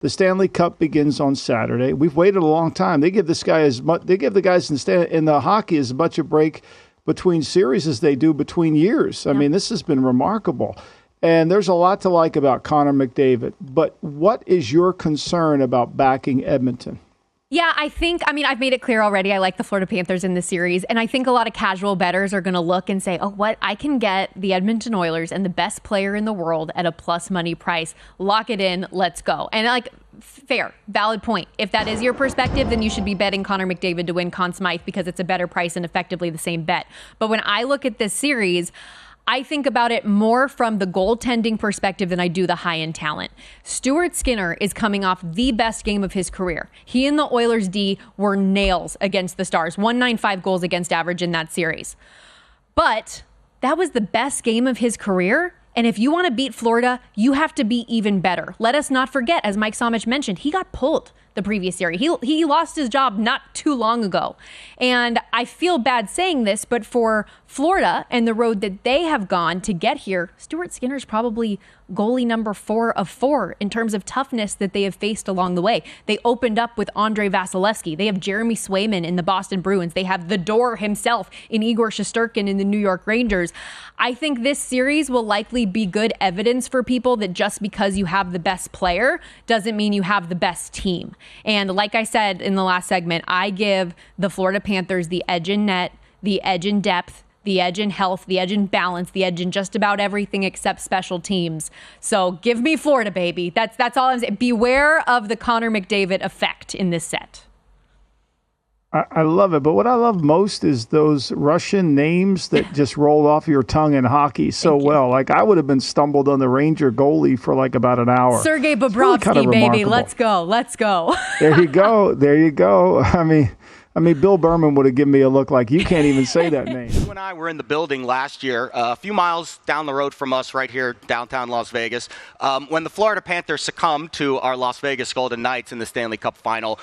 The Stanley Cup begins on Saturday. We've waited a long time. They give this guy they give the guys in the hockey as much a break between series as they do between years. I mean, this has been remarkable. And there's a lot to like about Connor McDavid. But what is your concern about backing Edmonton? Yeah, I've made it clear already. I like the Florida Panthers in this series. And I think a lot of casual bettors are going to look and say, oh, what? I can get the Edmonton Oilers and the best player in the world at a plus money price. Lock it in. Let's go. And fair, valid point. If that is your perspective, then you should be betting Connor McDavid to win Conn Smythe because it's a better price and effectively the same bet. But when I look at this series, I think about it more from the goaltending perspective than I do the high-end talent. Stuart Skinner is coming off the best game of his career. He and the Oilers D were nails against the Stars, 195 goals against average in that series. But that was the best game of his career. And if you want to beat Florida, you have to be even better. Let us not forget, as Mike Somich mentioned, he got pulled the previous series. He lost his job not too long ago. And I feel bad saying this, but for Florida and the road that they have gone to get here, Stuart Skinner's probably goalie number 4 of 4 in terms of toughness that they have faced along the way. They opened up with Andrei Vasilevsky. They have Jeremy Swayman in the Boston Bruins. They have the Door himself in Igor Shesterkin in the New York Rangers. I think this series will likely be good evidence for people that just because you have the best player doesn't mean you have the best team. And like I said in the last segment, I give the Florida Panthers the edge in net, the edge in depth, the edge in health, the edge in balance, the edge in just about everything except special teams. So give me Florida, baby. That's all I'm saying. Beware of the Connor McDavid effect in this set. I love it, but what I love most is those Russian names that just roll off your tongue in hockey so well. Like I would have been stumbled on the Ranger goalie for like about an hour. Sergei Bobrovsky, really baby. Let's go. There you go. I mean, Bill Berman would have given me a look like you can't even say that name. You and I were in the building last year, a few miles down the road from us right here, downtown Las Vegas, when the Florida Panthers succumbed to our Las Vegas Golden Knights in the Stanley Cup Final.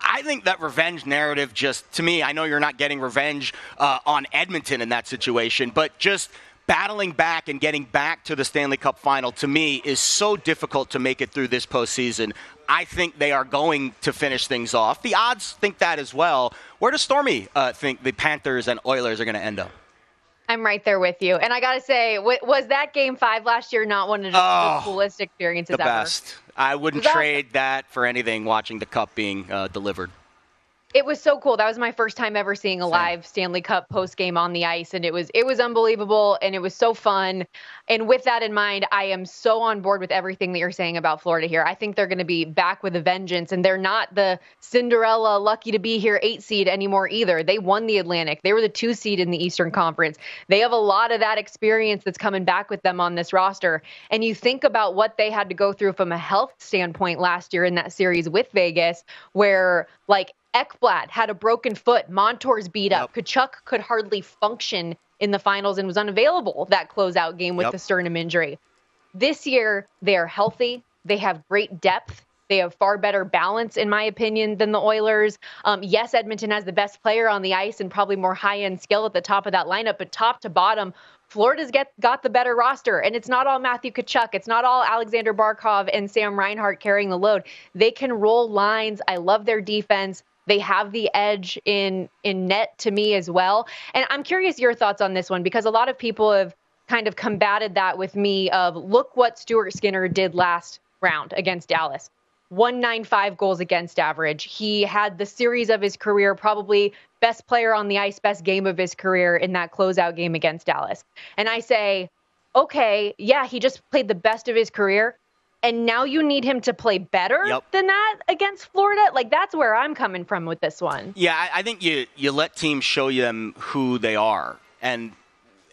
I think that revenge narrative just, to me, I know you're not getting revenge on Edmonton in that situation, but just battling back and getting back to the Stanley Cup Final, to me, is so difficult to make it through this postseason. I think they are going to finish things off. The odds think that as well. Where does Stormy think the Panthers and Oilers are going to end up? I'm right there with you. And I got to say, was that Game 5 last year not one of the coolest experiences ever? The best. I wouldn't trade that for anything, watching the Cup being delivered. It was so cool. That was my first time ever seeing a live Stanley Cup post game on the ice, and it was unbelievable, and it was so fun. And with that in mind, I am so on board with everything that you're saying about Florida here. I think they're going to be back with a vengeance, and they're not the Cinderella lucky to be here 8 seed anymore either. They won the Atlantic. They were the 2 seed in the Eastern Conference. They have a lot of that experience that's coming back with them on this roster. And you think about what they had to go through from a health standpoint last year in that series with Vegas, where like Ekblad had a broken foot. Montour's beat up. Tkachuk could hardly function in the finals and was unavailable that closeout game with the sternum injury. This year, they are healthy. They have great depth. They have far better balance, in my opinion, than the Oilers. Yes, Edmonton has the best player on the ice and probably more high-end skill at the top of that lineup, but top to bottom, Florida's got the better roster, and it's not all Matthew Tkachuk. It's not all Alexander Barkov and Sam Reinhart carrying the load. They can roll lines. I love their defense. They have the edge in net to me as well. And I'm curious your thoughts on this one, because a lot of people have kind of combated that with me of look what Stuart Skinner did last round against Dallas. 195 goals against average. He had the series of his career, probably best player on the ice, best game of his career in that closeout game against Dallas. And I say, okay, yeah, he just played the best of his career. And now you need him to play better than that against Florida? Like, that's where I'm coming from with this one. Yeah, I think you let teams show them who they are. And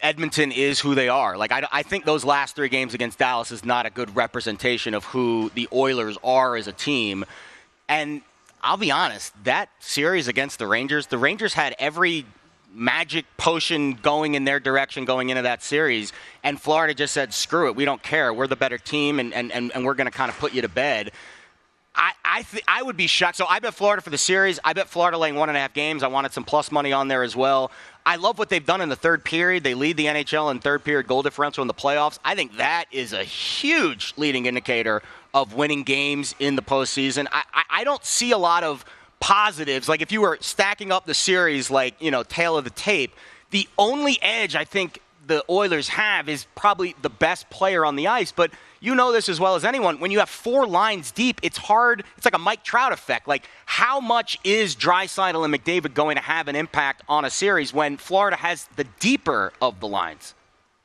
Edmonton is who they are. Like, I think those last 3 games against Dallas is not a good representation of who the Oilers are as a team. And I'll be honest, that series against the Rangers had every magic potion going in their direction going into that series, and Florida just said, screw it, we don't care, we're the better team, and we're going to kind of put you to bed. I would be shocked. So I bet Florida for the series. I bet Florida laying 1.5 games. I wanted some plus money on there as well. I love what they've done in the third period. They lead the NHL in third period goal differential in the playoffs. I think that is a huge leading indicator of winning games in the postseason. I don't see a lot of positives. Like if you were stacking up the series like, tail of the tape, the only edge I think the Oilers have is probably the best player on the ice. But you know this as well as anyone. When you have 4 lines deep, it's hard. It's like a Mike Trout effect. Like how much is Draisaitl and McDavid going to have an impact on a series when Florida has the deeper of the lines?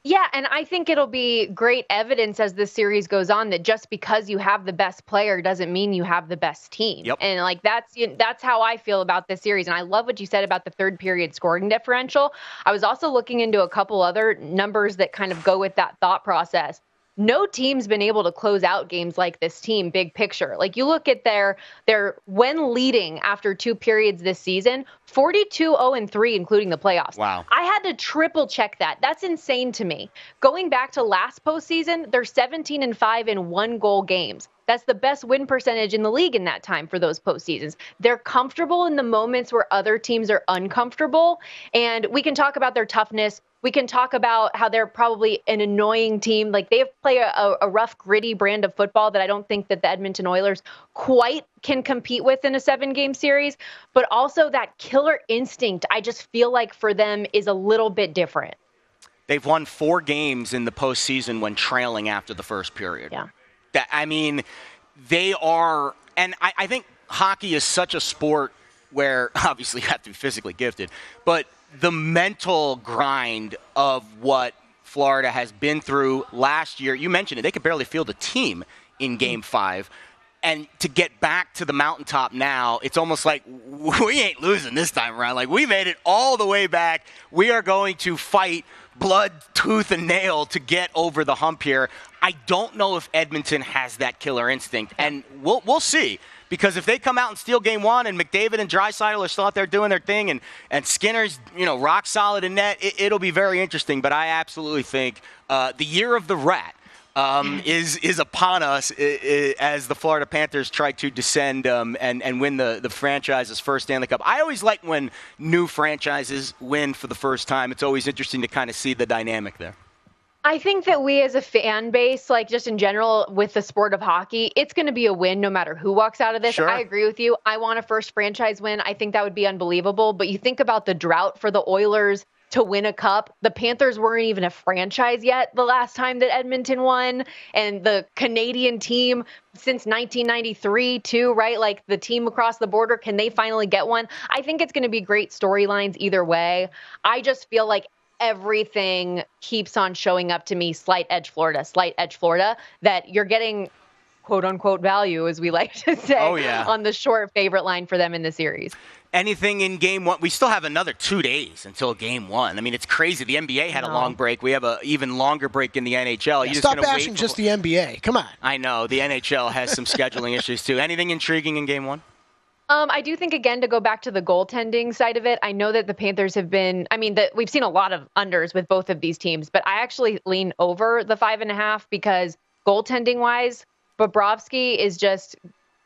Yeah, and I think it'll be great evidence as this series goes on that just because you have the best player doesn't mean you have the best team. Yep. And like that's how I feel about this series. And I love what you said about the third period scoring differential. I was also looking into a couple other numbers that kind of go with that thought process. No team's been able to close out games like this team, big picture. Like you look at their when leading after 2 periods this season, 42-0-3, including the playoffs. Wow. I had to triple check that. That's insane to me. Going back to last postseason, they're 17-5 in 1-goal games. That's the best win percentage in the league in that time for those postseasons. They're comfortable in the moments where other teams are uncomfortable. And we can talk about their toughness. We can talk about how they're probably an annoying team. Like they play a rough, gritty brand of football that I don't think that the Edmonton Oilers quite can compete with in a 7-game series. But also that killer instinct, I just feel like for them is a little bit different. They've won 4 games in the postseason when trailing after the first period. Yeah. They are, and I think hockey is such a sport where obviously you have to be physically gifted, but the mental grind of what Florida has been through last year, you mentioned it, they could barely field a team in Game 5. And to get back to the mountaintop now, it's almost like we ain't losing this time around. Like we made it all the way back. We are going to fight blood, tooth, and nail to get over the hump here. I don't know if Edmonton has that killer instinct, and we'll see. Because if they come out and steal Game 1 and McDavid and Draisaitl are still out there doing their thing and Skinner's rock solid in net, it'll be very interesting. But I absolutely think the year of the rat is upon us as the Florida Panthers try to descend and win the franchise's first Stanley Cup. I always like when new franchises win for the first time. It's always interesting to kind of see the dynamic there. I think that we as a fan base, like just in general with the sport of hockey, it's going to be a win no matter who walks out of this. Sure. I agree with you. I want a first franchise win. I think that would be unbelievable. But you think about the drought for the Oilers to win a cup. The Panthers weren't even a franchise yet the last time that Edmonton won. And the Canadian team since 1993 too, right? Like the team across the border, can they finally get one? I think it's going to be great storylines either way. I just feel like everything keeps on showing up to me, slight edge Florida, that you're getting quote unquote value, as we like to say, on the short favorite line for them in the series. Anything in Game 1? We still have another 2 days until Game 1. I mean, it's crazy. The NBA had a long break. We have an even longer break in the NHL. Yeah, stop bashing just the NBA. Come on. I know. The NHL has some scheduling issues, too. Anything intriguing in Game 1? I do think, again, to go back to the goaltending side of it, I know that the Panthers have been, we've seen a lot of unders with both of these teams, but I actually lean over the 5.5 because goaltending-wise, Bobrovsky is just,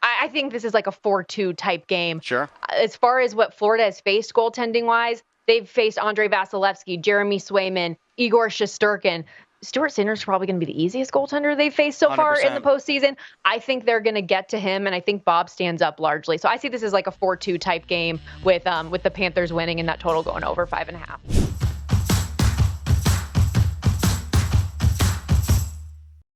I think this is like a 4-2 type game. Sure. As far as what Florida has faced goaltending-wise, they've faced Andrei Vasilevsky, Jeremy Swayman, Igor Shesterkin. Stuart Sinner's probably going to be the easiest goaltender they've faced so far 100%. in the postseason. I think they're going to get to him, and I think Bob stands up largely. So I see this as like a 4-2 type game with the Panthers winning and that total going over 5.5.